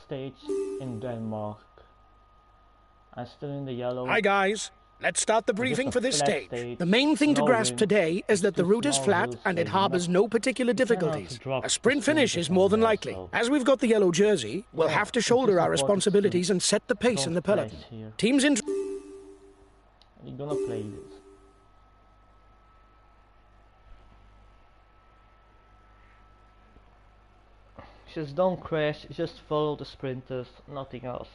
stage in Denmark. I'm still in the yellow. Hi guys, let's start the briefing for this stage. The main thing to no grasp wind, today is that the just route is small flat hills, and it so harbours no particular difficulties. drop A sprint the finish is sprinters more on than there, likely. so- As we've got the yellow jersey, we'll Yeah, have to it's shoulder just our important responsibilities to and set the pace in the don't crash peloton. here. Teams in... You're gonna play this. Just don't crash, just follow the sprinters, nothing else.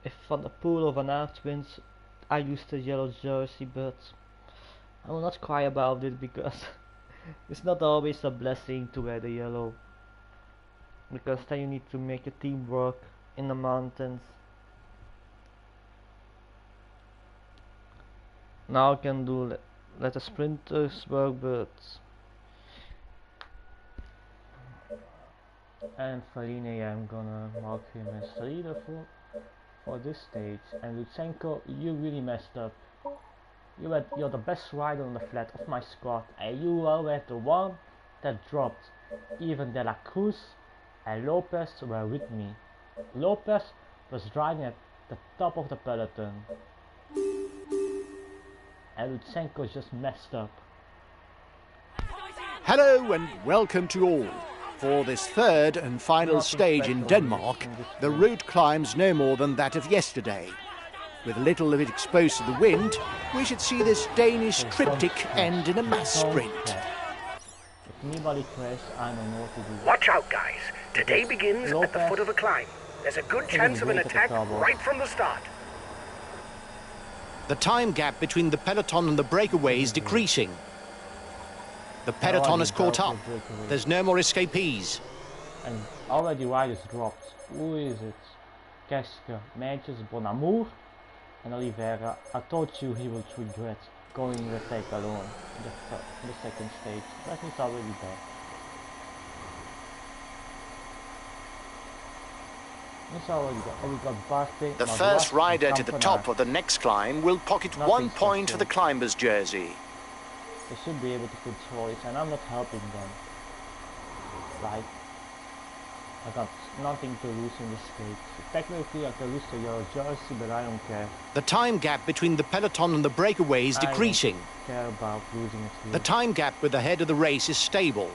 If Van der Poel or Van Aert wins, I use the yellow jersey, but I will not cry about it because it's not always a blessing to wear the yellow. Because then you need to make a team work in the mountains. Now I can do let the sprinters work, but and Farine, I'm gonna mark him as the leader for this stage. And Lutsenko, you really messed up. You're the best rider on the flat of my squad, and you were the one that dropped. Even De La Cruz and Lopez were with me. Lopez was driving at the top of the peloton, and Lutsenko just messed up. Hello and welcome to all. For this third and final stage in Denmark, the route climbs no more than that of yesterday. With little of it exposed to the wind, we should see this Danish triptych end in a mass sprint. If anybody crashes, I don't know what to do. Watch out, guys. Today begins at the foot of a climb. There's a good chance of an attack right from the start. The time gap between the peloton and the breakaway is decreasing. The peloton has caught up. There's no more escapees. And already riders dropped. Who is it? Keske, Matches, Bonamour and Oliveira. I told you he will regret going with take alone in the second stage, but he's already there. He's already there. And we got Bartek. The first rider to the top of the next climb will pocket 1 point for the climber's jersey. They should be able to control it, and I'm not helping them. Like, I got nothing to lose in this stage. Technically I can lose the yellow jersey, but I don't care. The time gap between the peloton and the breakaway is decreasing. I don't care about losing it here. The time gap with the head of the race is stable.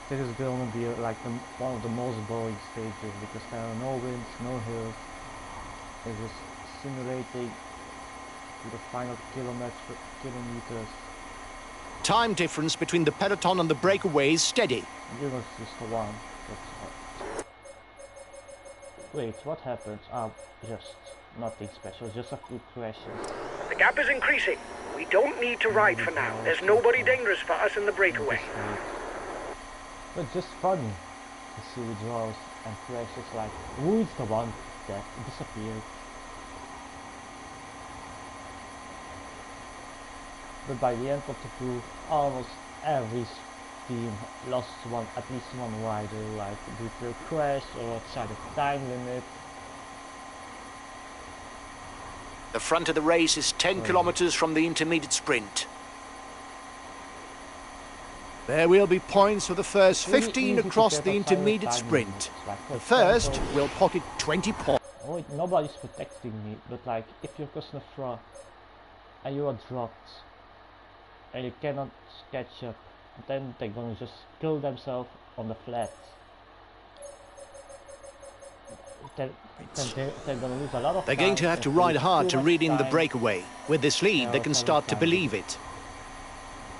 This is going to be like one of the most boring stages because there are no winds, no hills. It's just simulating to the final kilometers. Time difference between the peloton and the breakaway is steady. This was just the one. Wait, what happened? Just nothing special, just a few crashes. The gap is increasing. We don't need to ride for now. There's nobody dangerous for us in the breakaway. But just funny to see withdrawals and crashes like, who is the one that disappeared? But by the end of the tour, almost every team lost at least one rider, like due to a crash or outside of time limit. The front of the race is 10 kilometers from the intermediate sprint. There will be points for the first 15 across the intermediate sprint. The first will pocket 20 points. Oh, nobody's protecting me, but like if you're crossing the front and you are dropped and you cannot catch up, then they're gonna just kill themselves on the flat. They're gonna lose a lot of time. They're going to have to ride hard to read in the breakaway. With this lead, they can start to believe it.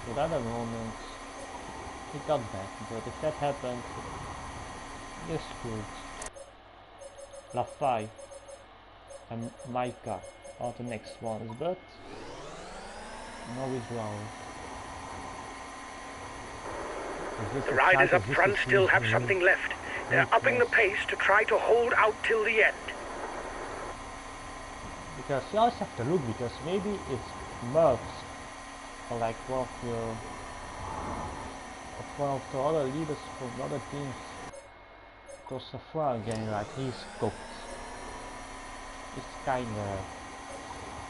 But at the moment, he got back, but if that happened, you're screwed. Lafay and Maika are the next ones, but no withdrawal. The riders up front still have something left. They're upping the pace to try to hold out till the end. Because you always have to look, because maybe it's Merckx or like one of the other leaders from the other teams goes the front again, like he's cooked. It's kinda...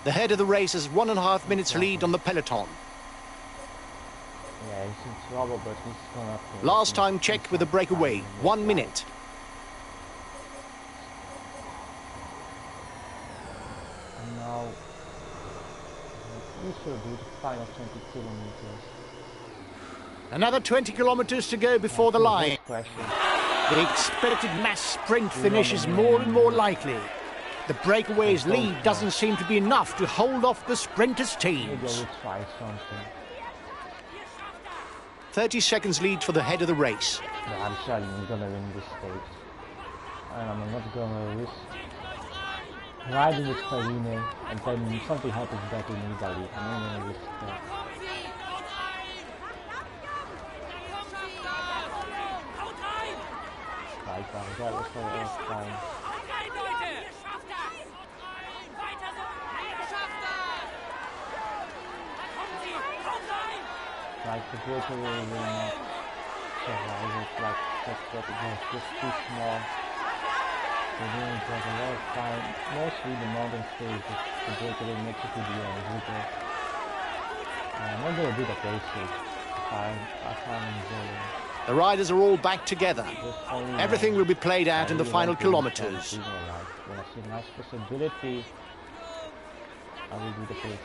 The head of the race has 1.5 minutes lead on the peloton. Yeah, he's in trouble, but he's gonna... Last time checked with the breakaway, 1 minute. And now, we should do the final 20 kilometers. Another 20 kilometers to go before the line. The expected mass sprint finish is more and more likely. The breakaway's lead doesn't seem to be enough to hold off the sprinters' teams. Maybe I will try something. 30 seconds lead for the head of the race. No, I'm sure I'm gonna win this stage. And I'm not gonna risk riding with Farine and then something happens back in Italy. I'm not gonna risk that. That was for the last time. Like the breakaway will not survive it, like that it was just too small. They didn't take a lot of time. Mostly the modern stages, the breakaway makes it to the end. I'm not gonna do the basics. I can't enjoy it. The riders are all back together. Everything will be played out in the final kilometers. When I see nice possibility, I will do the basics.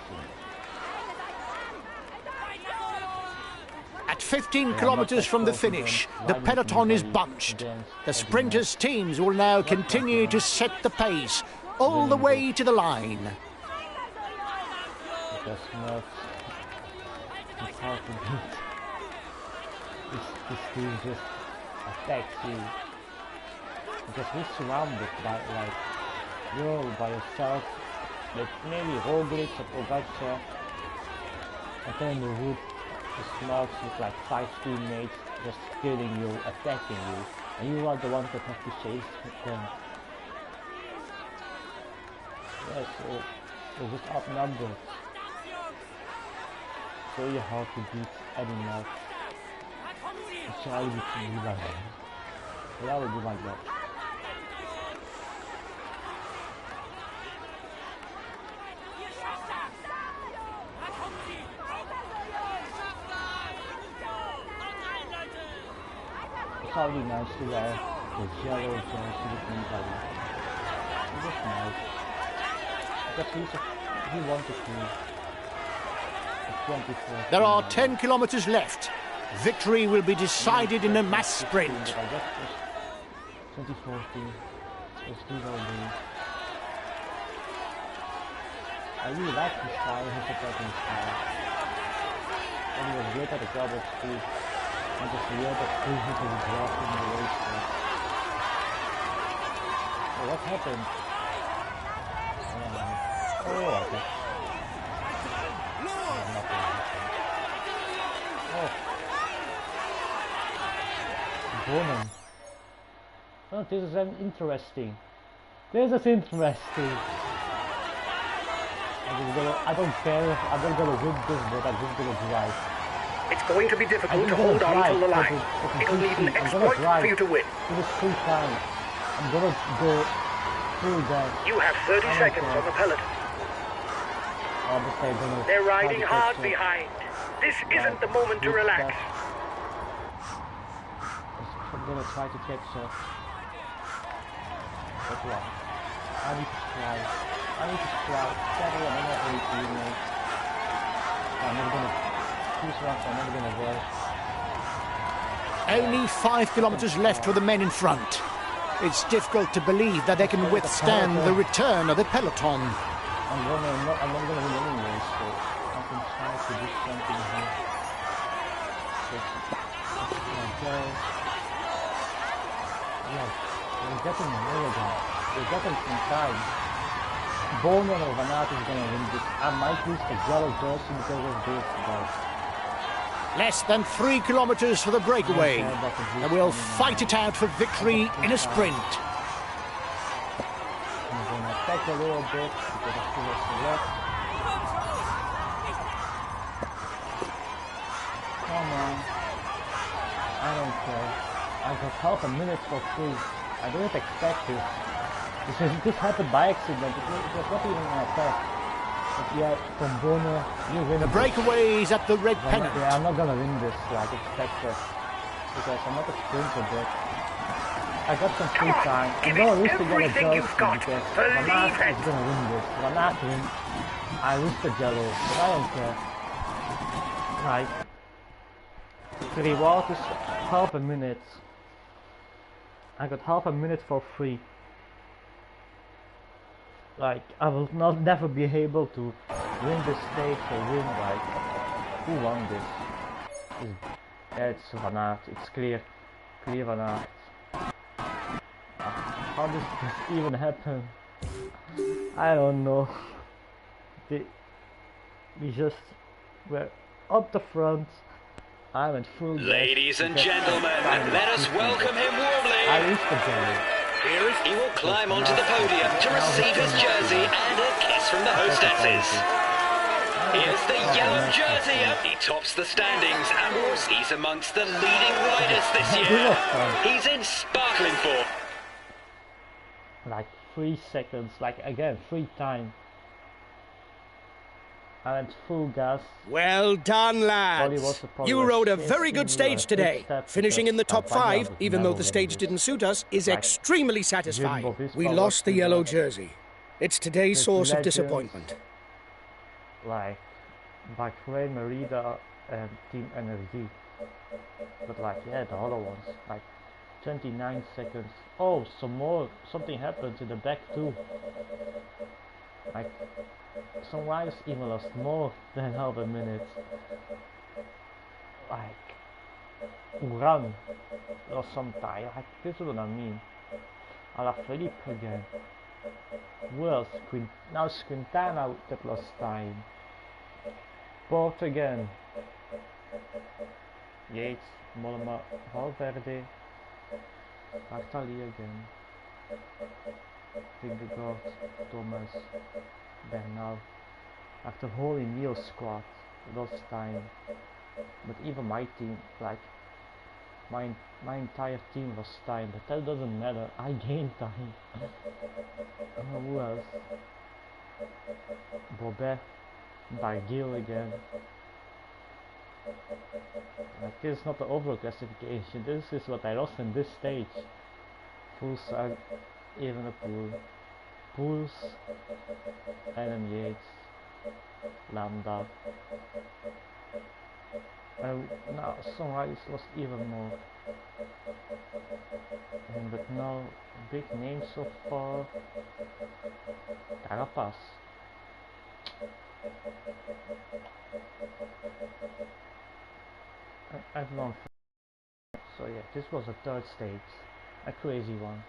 At 15 kilometers from the finish, the peloton is bunched. The sprinters' teams will now continue to set the pace all the way to the line. Because it's hard to beat. This team just attacks you. Because we're surrounded by, like, you're by yourself, with maybe Roglic or Pogacar, and then the route just marks with like 5 teammates just killing you, attacking you, and you are the ones that have to chase them. Yeah, so you're just outnumbered. It's really hard to beat any match. So I will be like that. Well, I will do like that. It's already nice to wear the yellow jersey with me, buddy. It's just nice. Because he wanted to. It's 24. There are 10 kilometers left. Victory will be decided in a mass sprint. 2014. It's good old day. I really like his style, his attacking style. And he was great at the double speed. And just the other three hits was dropped in the race. Oh, what happened? Oh, okay. Oh. Woman. Oh, this is interesting. This is interesting. I don't care if I'm not gonna win this, but I'm just gonna drive. It's going to be difficult to hold on till the line. It'll need an exploit for you to win. It is full time. I'm gonna go through that. You have 30 seconds on the peloton. They're riding hard behind. This isn't the moment to relax. I'm gonna try to catch up. But what? I need to try. Sadly, I'm not really teammates. I'm not gonna choose rounds, I'm not gonna work. Only 5 kilometers left for the men in front. It's difficult to believe that they can withstand the return of the peloton. I'm not gonna win anyway, so I can try to do something here. We're getting more again. We're getting some time. Bowman or Van Aert is gonna win this. I might lose the yellow jersey because of this, but... Less than 3 kilometers for the breakaway. And we'll fight it out for victory in a sprint. I'm gonna attack a little bit because I still have to left. Come on. I don't care. I got half a minute for free. I didn't expect this. This happened by accident. It was not even an attack. yeah, from Bono, you win. The breakaway is at the red pennant. Yeah, I'm not gonna win this like expected because I'm not a sprinter, but I got some free time. I'm gonna risk to get a jersey because Van Aert is gonna win this. Van Aert wins. I risk the yellow, but I don't care. Like, the reward is half a minute. I got half a minute for free. Like, I will never be able to win this stage or win, like, who won this? Yeah, it's Van Aert, it's clear Van Aert. How does this even happen? I don't know. We just were up the front. I went full. Ladies and gentlemen, let us welcome him warmly. I reached the goal. He will climb onto the podium to receive his jersey and a kiss from the hostesses. Here's the yellow jersey. He tops the standings and he's amongst the leading riders this year. He's in sparkling form. Like 3 seconds, like again, free time. I went full gas. Well done, lads. You rode a very good stage today. Finishing in the top 5, even though the stage didn't suit us, is extremely satisfying. We lost the yellow jersey. It's today's source of disappointment. Like Bahrain, Merida, and Team Energy. But like, yeah, the other ones, like 29 seconds. Oh, something happened in the back too. Like, some riders even lost more than half a minute. Like, Uran lost some time. Like, this is what I mean. Alaphilippe again. Who else? Now Quintana that lost time. Port again. Yates, Mollema, Valverde. Bartali again. Vingegaard, Thomas, Bernal. After whole Emil squad, lost time. But even my team, like my entire team lost time, but that doesn't matter. I gained time. Who else? Bobet, Barguil again. Like, this is not the overall classification. This is what I lost in this stage. Full side. Even a pool. Pools, Adam Yates, Lambda. Now some riders lost even more. But no big names so far. Carapaz. I've won. So yeah, this was a third stage. A crazy one.